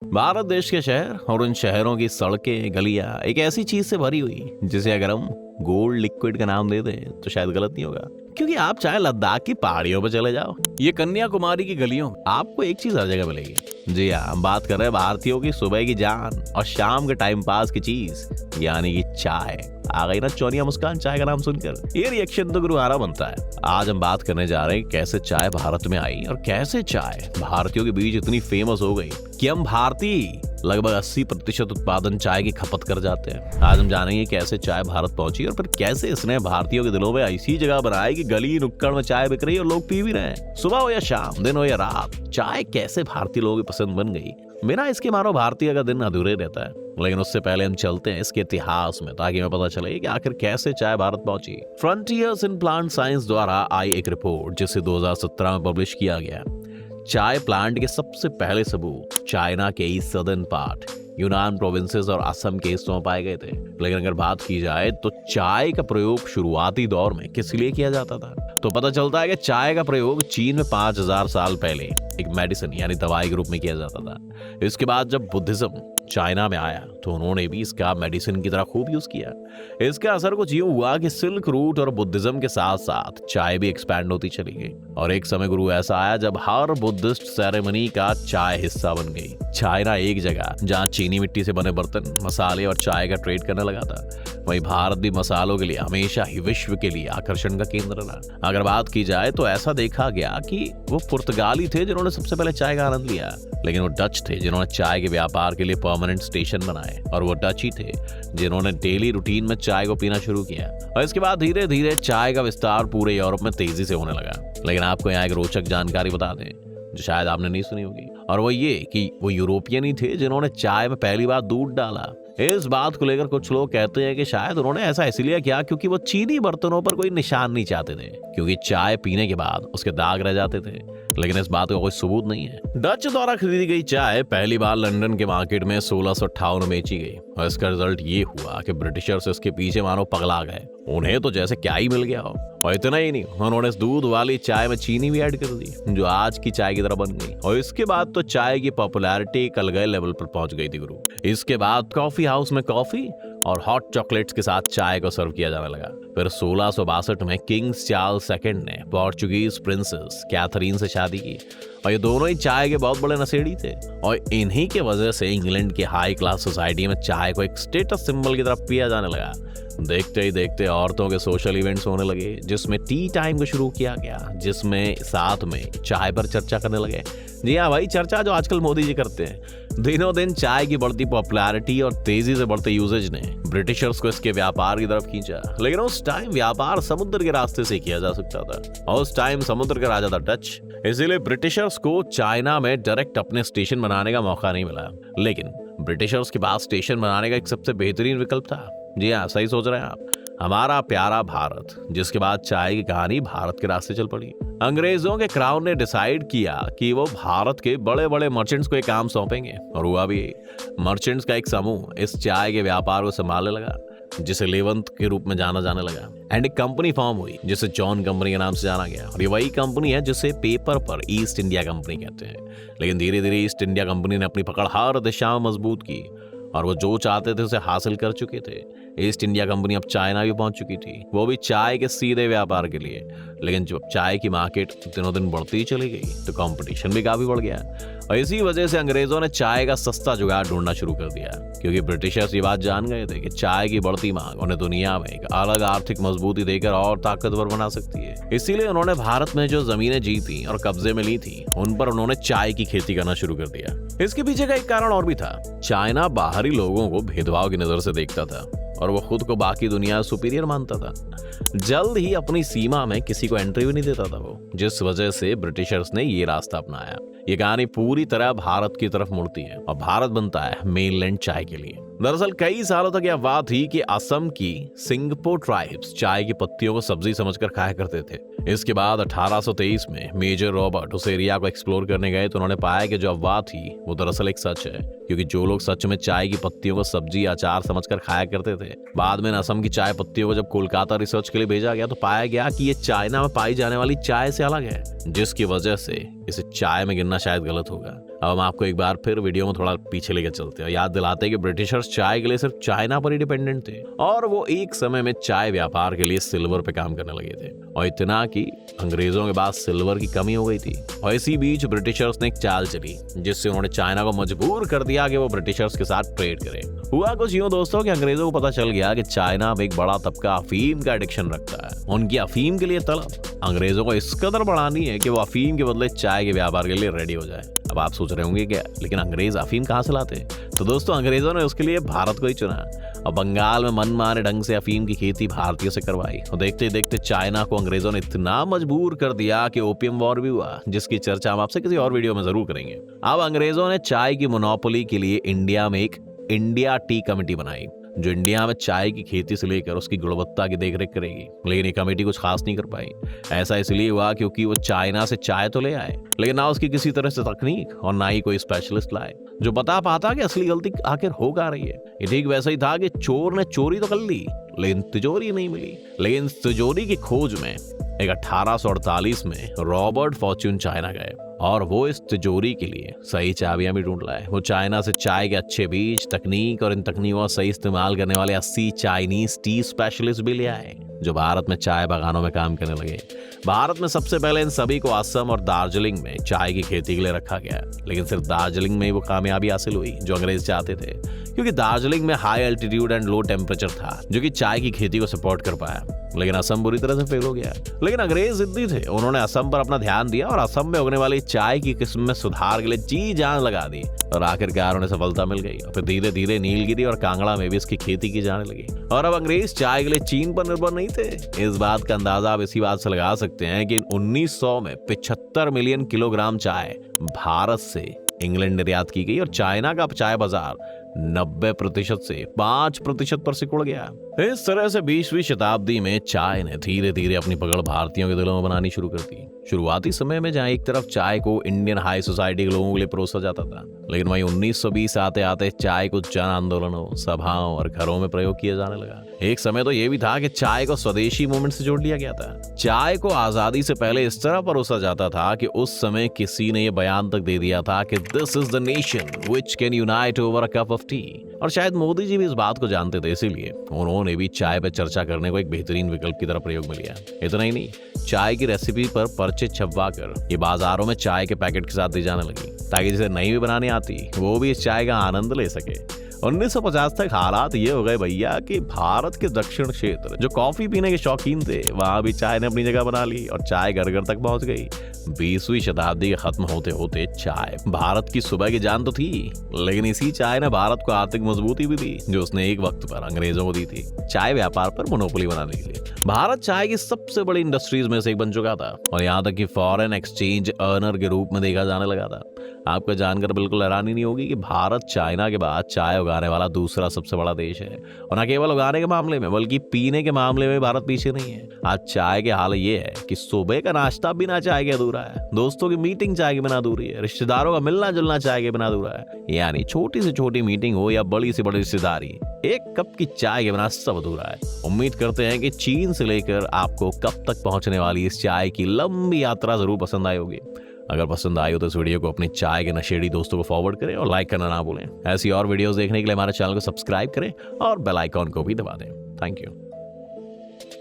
भारत देश के शहर और उन शहरों की सड़कें गलियां एक ऐसी चीज से भरी हुई जिसे अगर हम गोल्ड लिक्विड का नाम दे दें तो शायद गलत नहीं होगा। क्योंकि आप चाहे लद्दाख की पहाड़ियों पर चले जाओ, ये कन्याकुमारी की गलियों, आपको एक चीज हर जगह मिलेगी। जी हाँ, हम बात कर रहे हैं भारतीयों की सुबह की जान और शाम के टाइम पास की चीज, यानी कि चाय। आ गई ना चौनिया मुस्कान चाय का नाम सुनकर? ये रिएक्शन तो गुरुवारा बनता है। आज हम बात करने जा रहे हैं कैसे चाय भारत में आई और कैसे चाय भारतीयों के बीच इतनी फेमस हो गई कि हम भारतीय लगभग 80% उत्पादन चाय की खपत कर जाते हैं। आज हम जानेंगे कैसे चाय भारत पहुंची और फिर कैसे इसने भारतीयों के दिलों में ऐसी जगह बनाई कि गली नुक्कड़ में चाय बिक रही है और लोग पी भी रहे हैं। सुबह हो या शाम, दिन हो या रात, चाय कैसे भारतीय लोगों की पसंद बन गई। बिना इसके मानो भारतीय का दिन अधूरे रहता है। लेकिन उससे पहले हम चलते हैं इसके इतिहास में, ताकि हमें पता चले कि आखिर कैसे चाय भारत पहुंची। फ्रंटियर्स इन प्लांट साइंस द्वारा आई एक रिपोर्ट जिसे 2017 में पब्लिश किया गया। चाय प्लांट के सबसे पहले सबूत चाइना के ईस्ट सदर्न पार्ट, यूनान प्रोविंसेस और असम के हिस्सों में पाए गए थे। लेकिन अगर बात की जाए तो चाय का प्रयोग शुरुआती दौर में किस लिए किया जाता था, तो पता चलता है कि चाय का प्रयोग चीन में 5000 साल पहले एक मेडिसिन यानी दवाई के रूप में किया जाता था। इसके बाद जब बुद्धिज्म चाइना में आया तो उन्होंने भी इसका मेडिसिन की तरह खूब यूज किया। इसका असर कुछ यूं हुआ कि सिल्क रूट और बुद्धिज्म के साथ साथ चाय भी एक्सपैंड होती चली गई। और एक समय गुरु ऐसा आया जब हर बुद्धिस्ट सेरेमनी का चाय हिस्सा बन गई। चाइना एक जगह जहां चीनी मिट्टी से बने बर्तन, मसाले और चाय का ट्रेड करने लगा था, वहीं भारत भी मसालों के लिए हमेशा ही विश्व के लिए आकर्षण का केंद्र रहा। अगर बात की जाए तो ऐसा देखा गया कि वो पुर्तगाली थे जिन्होंने सबसे पहले चाय का आनंद लिया, लेकिन वो डच थे जिन्होंने चाय के व्यापार के लिए परमानेंट स्टेशन बनाए, और वो डच ही थे जिन्होंने डेली रूटीन में चाय को पीना शुरू किया। और इसके बाद धीरे धीरे चाय का विस्तार पूरे यूरोप में तेजी से होने लगा। लेकिन आपको यहाँ एक रोचक जानकारी बता दें जो शायद आपने नहीं सुनी होगी, और वो ये कि वो यूरोपियन ही थे जिन्होंने चाय में पहली बार दूध डाला। इस बात को लेकर कुछ लोग कहते हैं कि शायद उन्होंने ऐसा इसलिए किया क्योंकि वो चीनी बर्तनों पर कोई निशान नहीं चाहते थे, क्योंकि चाय पीने के बाद उसके दाग रह जाते थे। लेकिन इस बात का कोई सबूत नहीं है। डच द्वारा खरीदी गई चाय पहली बार लंदन के मार्केट में 1658 में बेची गई, और इसका रिजल्ट ये हुआ कि ब्रिटिशर्स इसके पीछे मानो पगला गए। उन्हें तो जैसे क्या ही मिल गया हो। और इतना ही नहीं, उन्होंने इस दूध वाली चाय में चीनी भी ऐड कर दी जो आज की चाय की तरह बन गई। और इसके बाद तो चाय की पॉपुलैरिटी एक अलग लेवल पर पहुंच गई थी गुरु। इसके बाद कॉफी हाउस में कॉफी और हॉट चॉकलेट्स के साथ चाय को सर्व किया जाने लगा। फिर 1662 में किंग चार्ल्स सेकंड ने पोर्चुगीज प्रिंसेस कैथरीन से शादी की, और ये दोनों ही चाय के बहुत बड़े नशेड़ी थे। और इन्हीं के वजह से इंग्लैंड की हाई क्लास सोसाइटी में चाय को एक स्टेटस सिंबल की तरफ पिया जाने लगा। देखते ही देखते औरतों के सोशल इवेंट्स होने लगे, जिसमें टी टाइम को शुरू किया गया, जिसमें साथ में चाय पर चर्चा करने लगे। जी हाँ भाई, चर्चा जो आजकल मोदी जी करते हैं। दिनों दिन चाय की बढ़ती पॉपुलैरिटी और तेजी से बढ़ते यूजेज ने ब्रिटिशर्स को इसके व्यापार की तरफ खींचा। लेकिन उस टाइम व्यापार समुद्र के रास्ते से किया जा सकता था, और उस टाइम समुद्र का राजा था डच। इसीलिए ब्रिटिशर्स को चाइना में डायरेक्ट अपने स्टेशन बनाने का मौका नहीं मिला। लेकिन ब्रिटिशर्स के पास स्टेशन बनाने का एक सबसे बेहतरीन विकल्प था। जी हाँ, सही सोच रहे हैं आप, हमारा प्यारा भारत, जिसके बाद चाय की कहानी भारत के रास्ते चल पड़ी। अंग्रेजों के क्राउन ने डिसाइड किया कि वो भारत के बड़े बड़े मर्चेंट्स को एक काम सौंपेंगे, और हुआ भी। मर्चेंट्स का एक समूह इस चाय के व्यापार को संभालने लगा, जिसे लेवंत के रूप में जाना जाने लगा। एंड एक कंपनी फॉर्म हुई जिसे जॉन कंपनी के नाम से जाना गया, और ये वही कंपनी है जिसे पेपर पर ईस्ट इंडिया कंपनी कहते हैं। लेकिन धीरे धीरे ईस्ट इंडिया कंपनी ने अपनी पकड़ हर दिशा में मजबूत की, और वो जो चाहते थे उसे हासिल कर चुके थे। ईस्ट इंडिया कंपनी अब चाइना भी पहुंच चुकी थी, वो भी चाय के सीधे व्यापार के लिए। लेकिन जब चाय की मार्केट दिनों दिन बढ़ती ही चली गई तो कंपटीशन भी काफी बढ़ गया, और इसी वजह से अंग्रेजों ने चाय का सस्ता जुगाड़ ढूंढना शुरू कर दिया। क्योंकि ब्रिटिशर्स ये बात जान गए थे कि चाय की बढ़ती मांग उन्हें दुनिया में एक अलग आर्थिक मजबूती देकर और ताकतवर बना सकती है। इसीलिए उन्होंने भारत में जो जमीनें जीती और कब्जे में ली थी, उन पर उन्होंने चाय की खेती करना शुरू कर दिया। इसके पीछे का एक कारण और भी था। चाइना बाहरी लोगों को भेदभाव की नजर से देखता था, और वो खुद को बाकी दुनिया सुपीरियर मानता था। जल्द ही अपनी सीमा में किसी को एंट्री भी नहीं देता था वो, जिस वजह से ब्रिटिशर्स ने ये रास्ता अपनाया। ये कहानी पूरी तरह भारत की तरफ मुड़ती है, और भारत बनता है मेनलैंड चाय के लिए। दरअसल कई सालों तक यह बात थी कि असम की सिंगपो ट्राइब्स चाय की पत्तियों को सब्जी समझकर खाया करते थे। इसके बाद 1823 में मेजर रॉबर्ट उस एरिया को एक्सप्लोर करने गए, तो उन्होंने पाया कि जो अफवाह थी वो दरअसल एक सच है। क्योंकि जो लोग सच में चाय की पत्तियों को सब्जी अचार समझकर खाया करते थे, बाद में असम की चाय पत्तियों को जब कोलकाता रिसर्च के लिए भेजा गया तो पाया गया कि ये चाइना में पाई जाने वाली चाय से अलग है, जिसकी वजह से इसे चाय में गिनना शायद गलत होगा। अब हम आपको एक बार फिर वीडियो में थोड़ा पीछे लेकर चलते हैं, याद दिलाते हैं कि ब्रिटिशर्स चाय के लिए सिर्फ चाइना पर ही डिपेंडेंट थे और वो एक समय में चाय व्यापार के लिए सिल्वर पे काम करने लगे थे, और इतना कि अंग्रेजों के पास सिल्वर की कमी हो गई थी। और इसी बीच ब्रिटिशर्स ने एक चाल चली जिससे उन्होंने चाइना को मजबूर कर दिया कि वो ब्रिटिशर्स के साथ ट्रेड करे। हुआ कुछ यूं दोस्तों कि अंग्रेजों को पता चल गया कि चाइना में एक बड़ा तबका अफीम का एडिक्शन रखता है। उनकी अफीम के लिए तलब अंग्रेजों को इस कदर बढ़ानी है कि वो अफीम के बदले चाय के व्यापार के लिए रेडी हो जाए। अब आप सोच रहे होंगे क्या, लेकिन अंग्रेज अफीम कहाँ से लाते? तो दोस्तों अंग्रेजों ने उसके लिए भारत को ही चुना और बंगाल में मनमाने ढंग से अफीम की खेती भारतीयों से करवाई। और देखते देखते चाइना को अंग्रेजों ने इतना मजबूर कर दिया कि ओपियम वॉर भी हुआ, जिसकी चर्चा हम आपसे किसी और वीडियो में जरूर करेंगे। अब अंग्रेजों ने चाय की मोनोपोली के लिए इंडिया में एक इंडिया टी कमेटी बनाई जो इंडिया में चाय की खेती से लेकर उसकी गुणवत्ता की देखरेख करेगी। लेकिन ये कमेटी कुछ खास नहीं कर पाई। ऐसा इसलिए हुआ क्योंकि वो चाइना से चाय तो ले आए, लेकिन ना उसकी किसी तरह से तकनीक और ना ही कोई स्पेशलिस्ट लाए जो बता पाता कि असली गलती आखिर हो क्या रही है। ये ठीक वैसा ही था कि चोर ने चोरी तो कर ली लेकिन तिजोरी नहीं मिली। लेकिन तिजोरी की खोज में एक 1848 में रॉबर्ट फॉर्च्यून चाइना गए और वो इस तिजोरी के लिए सही चाबियां भी ढूंढ लाए। वो चाइना से चाय के अच्छे बीज, तकनीक और इन तकनीकों का सही इस्तेमाल करने वाले 80 चाइनीज टी स्पेशलिस्ट भी ले आए जो भारत में चाय बागानों में काम करने लगे। भारत में सबसे पहले इन सभी को असम और दार्जिलिंग में चाय की खेती के लिए रखा गया, लेकिन सिर्फ दार्जिलिंग में ही वो कामयाबी हासिल हुई जो अंग्रेज चाहते थे, क्योंकि दार्जिलिंग में high altitude and low temperature था जो कि चाय की खेती को सपोर्ट कर पाया। लेकिन असम बुरी तरह से फेल हो गया। लेकिन अंग्रेज जिद्दी थे, उन्होंने असम पर अपना ध्यान दिया और असम में उगने वाली चाय की किस्म में सुधार के लिए जी जान लगा दी और आखिरकार उन्हें सफलता मिल गई। और फिर धीरे धीरे नीलगिरी और कांगड़ा में भी इसकी खेती की जाने लगी। और अब अंग्रेज चाय के लिए चीन पर निर्भर नहीं थे। इस बात का अंदाजा आप इसी बात से लगा सकते हैं कि 1900 में 75 मिलियन किलोग्राम चाय भारत से इंग्लैंड निर्यात की गई और चाइना का चाय बाजार 90% से 5% पर सिकुड़ गया। इस तरह से 20वीं शताब्दी में चाय ने धीरे धीरे अपनी पकड़ भारतीयों के दिलों में बनानी शुरू कर दी। शुरुआती समय में जहां एक तरफ चाय को इंडियन हाई सोसाइटी के लोगों के लिए परोसा जाता था, लेकिन वहीं 1920 आते आते चाय को जन आंदोलनों, सभाओं और घरों में प्रयोग किया जाने लगा। एक समय तो यह भी था कि चाय को स्वदेशी मूवमेंट से जोड़ लिया गया था। चाय को आजादी से पहले इस तरह परोसा जाता था कि उस समय किसी ने यह बयान तक दे दिया था कि this is the nation which can unite over a cup of T. और शायद मोदी जी भी इस बात को जानते थे, इसीलिए उन्होंने भी चाय पर चर्चा करने को एक बेहतरीन विकल्प की तरह प्रयोग में लिया। इतना ही नहीं, चाय की रेसिपी पर पर्चे छपवा कर ये बाजारों में चाय के पैकेट के साथ दी जाने लगी ताकि जिसे नहीं भी बनानी आती वो भी इस चाय का आनंद ले सके। 1950 तक हालात ये हो गए भैया कि भारत के दक्षिण क्षेत्र जो कॉफी पीने के शौकीन थे वहां भी चाय ने अपनी जगह बना ली और चाय घर घर तक पहुंच गई। 20वीं शताब्दी के खत्म होते होते चाय भारत की सुबह की जान तो थी, लेकिन इसी चाय ने भारत को आर्थिक मजबूती भी दी जो उसने एक वक्त पर अंग्रेजों को दी थी चाय व्यापार पर मोनोपोली बनाने के लिए। भारत चाय की सबसे बड़ी इंडस्ट्रीज में से एक बन चुका था और यहाँ तक कि फॉरेन एक्सचेंज अर्नर के रूप में देखा जाने लगा था। आपको जानकर बिल्कुल हैरानी नहीं होगी कि भारत चाइना के बाद चाय उगाने वाला दूसरा सबसे बड़ा देश है। और न केवल उगाने के मामले में बल्कि पीने के मामले में भारत पीछे नहीं है। आज चाय के हाल ये है कि सुबह का नाश्ता बिना चाय के अधूरा है, दोस्तों की मीटिंग चाय के बिना अधूरी है, रिश्तेदारों का मिलना जुलना चाय के बिना अधूरा है। यानी छोटी से छोटी मीटिंग हो या बड़ी से बड़ी रिश्तेदारी, एक कप की चाय के बिना सब अधूरा है। उम्मीद करते हैं कि चीन से लेकर आपको कब तक पहुंचने वाली इस चाय की लंबी यात्रा जरूर पसंद आई होगी। अगर पसंद आई हो तो इस वीडियो को अपने चाय के नशेड़ी दोस्तों को फॉरवर्ड करें और लाइक करना ना भूलें। ऐसी और वीडियोस देखने के लिए हमारे चैनल को सब्सक्राइब करें और बेल आइकॉन को भी दबा दें। Thank you.